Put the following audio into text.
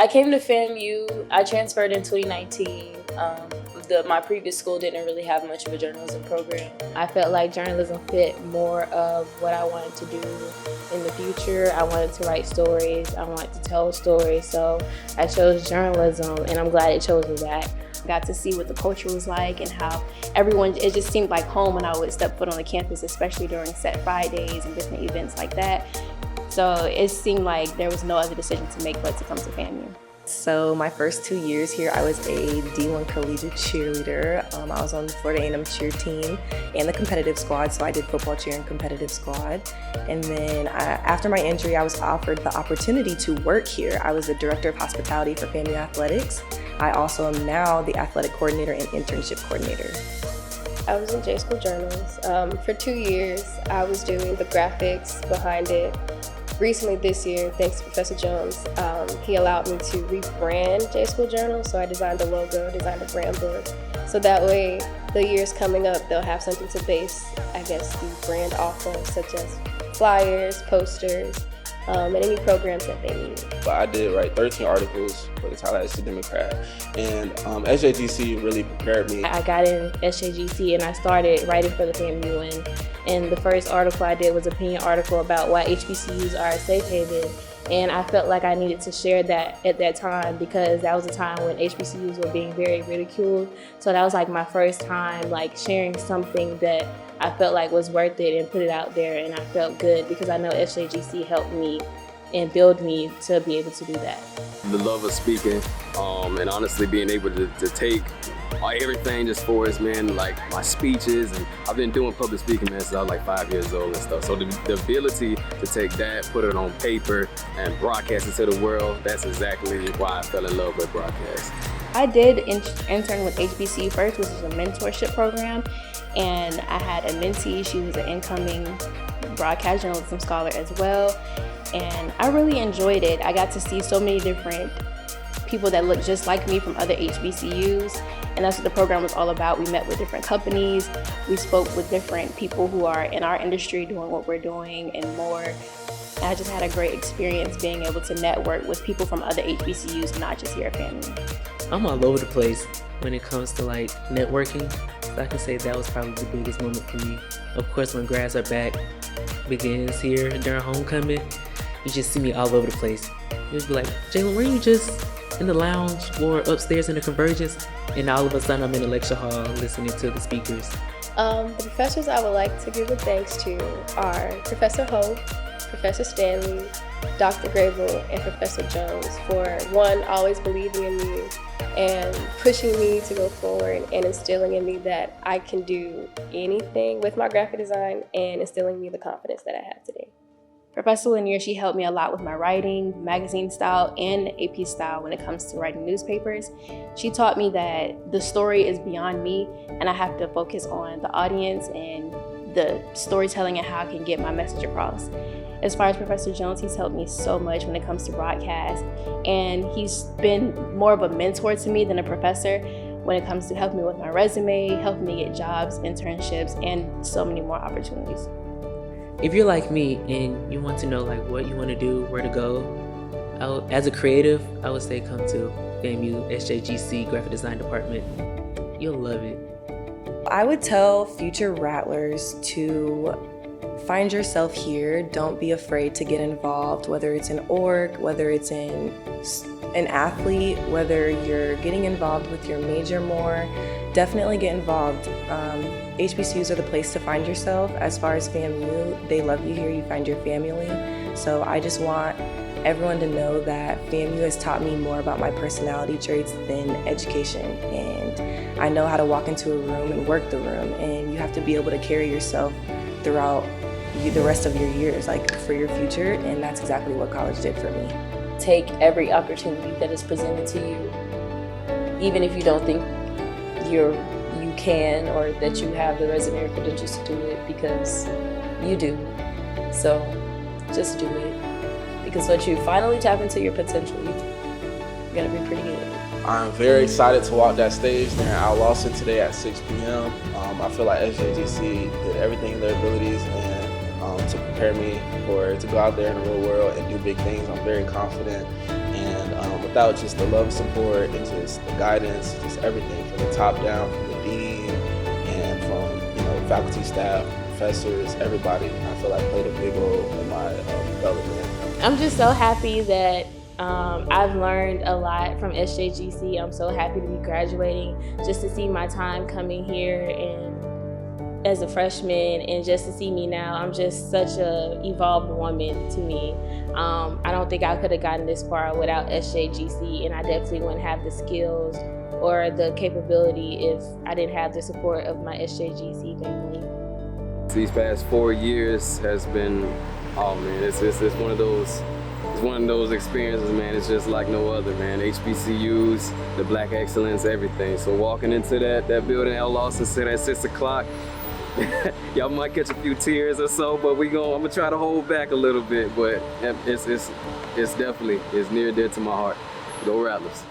I came to FAMU. I transferred in 2019. My previous school didn't really have much of a journalism program. I felt like journalism fit more of what I wanted to do in the future. I wanted to write stories. I wanted to tell stories. So I chose journalism, and I'm glad it chose me back. Got to see what the culture was like and how everyone, it just seemed like home when I would step foot on the campus, especially during set Fridays and different events like that. So it seemed like there was no other decision to make but to come to FAMU. So my first 2 years here, I was a D1 collegiate cheerleader. I was on the Florida A&M cheer team and the competitive squad, so I did football cheer and competitive squad. And then after my injury, I was offered the opportunity to work here. I was the director of hospitality for FAMU Athletics. I also am now the athletic coordinator and internship coordinator. I was in J-School Journals. For 2 years, I was doing the graphics behind it. Recently this year, thanks to Professor Jones, he allowed me to rebrand J-School Journals. So I designed a logo, designed a brand book. So that way, the years coming up, they'll have something to base, I guess, the brand off of, such as flyers, posters, and any programs that they need. I did write 13 articles for the Tallahassee Democrat, and SJGC really prepared me. I got in SJGC and I started writing for the FAMU, and the first article I did was an opinion article about why HBCUs are a safe haven. And I felt like I needed to share that at that time because that was a time when HBCUs were being very ridiculed. So that was like my first time like sharing something that I felt like was worth it and put it out there, and I felt good because I know SJGC helped me and build me to be able to do that. The love of speaking, and honestly being able to take everything just for us, man, like my speeches, and I've been doing public speaking, man, since I was like 5 years old and stuff. So the ability to take that, put it on paper, and broadcast it to the world, that's exactly why I fell in love with broadcast. I did intern with HBCU first, which is a mentorship program, and I had a mentee. She was an incoming broadcast journalism scholar as well, and I really enjoyed it. I got to see so many different people that look just like me from other HBCUs, and that's what the program was all about. We met with different companies, we spoke with different people who are in our industry doing what we're doing and more. And I just had a great experience being able to network with people from other HBCUs, not just here at FAMU. I'm all over the place when it comes to like networking. So I can say that was probably the biggest moment for me. Of course, when Grads Are Back begins here during homecoming, you just see me all over the place. You'd be like, Jalen, were you just in the lounge or upstairs in the Convergence? And all of a sudden I'm in the lecture hall listening to the speakers. The professors I would like to give a thanks to are Professor Ho, Professor Stanley, Dr. Grable, and Professor Jones for, one, always believing in me and pushing me to go forward and instilling in me that I can do anything with my graphic design and instilling me the confidence that I have today. Professor Lanier, she helped me a lot with my writing, magazine style, and AP style when it comes to writing newspapers. She taught me that the story is beyond me and I have to focus on the audience and the storytelling and how I can get my message across. As far as Professor Jones, he's helped me so much when it comes to broadcast, and he's been more of a mentor to me than a professor when it comes to helping me with my resume, helping me get jobs, internships, and so many more opportunities. If you're like me and you want to know like what you want to do, where to go, as a creative, I would say come to FAMU SJGC Graphic Design Department. You'll love it. I would tell future rattlers to find yourself here. Don't be afraid to get involved, whether it's in org, whether it's in an athlete, whether you're getting involved with your major more. Definitely get involved. HBCUs are the place to find yourself. As far as FAMU, they love you here, you find your family. So I just want everyone to know that FAMU has taught me more about my personality traits than education. And I know how to walk into a room and work the room, and you have to be able to carry yourself throughout the rest of your years, like for your future, and that's exactly what college did for me. Take every opportunity that is presented to you, even if you don't think you can or that you have the resume or credentials to do it, because you do. So just do it, because once you finally tap into your potential, you're gonna be pretty good. I'm very excited to walk that stage there in Al Lawson today at 6 p.m. I feel like SJGC did everything in their abilities and to prepare me to go out there in the real world and do big things. I'm very confident, and with without just the love and support and just the guidance, just everything from the top down, from the dean and from, you know, faculty, staff, professors, everybody, I feel like played a big role in my development. I'm just so happy that I've learned a lot from SJGC. I'm so happy to be graduating, just to see my time coming here and as a freshman, and just to see me now. I'm just such a evolved woman to me. I don't think I could have gotten this far without SJGC, and I definitely wouldn't have the skills or the capability if I didn't have the support of my SJGC family. These past 4 years has been, oh man, it's one of those experiences, man. It's just like no other, man. HBCUs, the Black excellence, everything. So walking into that building, L. Lawson said at 6 o'clock, y'all might catch a few tears or so, but I'm gonna try to hold back a little bit. But it's definitely, it's near and dear to my heart. Go Rattlers.